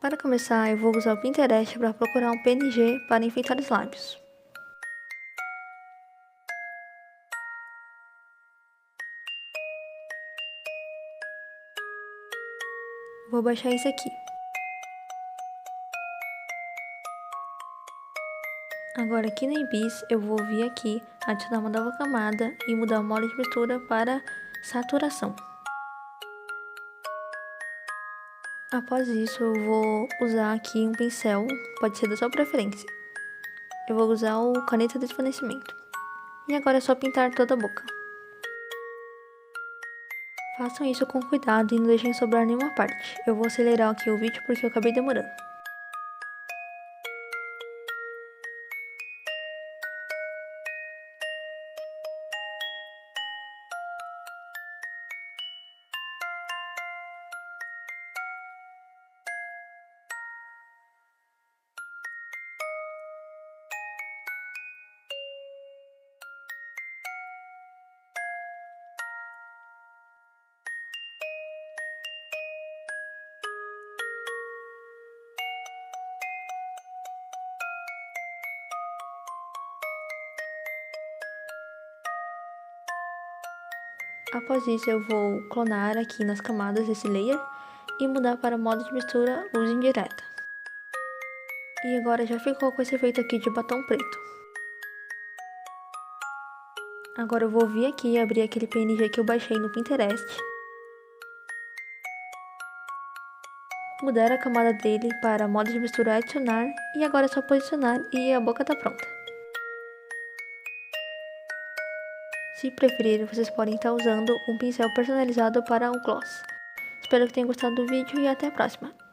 Para começar, eu vou usar o Pinterest para procurar um PNG para enfeitar os lábios. Vou baixar esse aqui. Agora aqui na Ibis, eu vou vir aqui, adicionar uma nova camada e mudar o modo de mistura para saturação. Após isso, eu vou usar aqui um pincel, pode ser da sua preferência. Eu vou usar o caneta de desvanecimento. E agora é só pintar toda a boca. Façam isso com cuidado e não deixem sobrar nenhuma parte. Eu vou acelerar aqui o vídeo porque eu acabei demorando. Após isso, eu vou clonar aqui nas camadas esse layer e mudar para modo de mistura luz indireta. E agora já ficou com esse efeito aqui de batom preto. Agora eu vou vir aqui e abrir aquele PNG que eu baixei no Pinterest. Mudar a camada dele para modo de mistura adicionar e agora é só posicionar e a boca tá pronta. Se preferir, vocês podem estar usando um pincel personalizado para o gloss. Espero que tenham gostado do vídeo e até a próxima!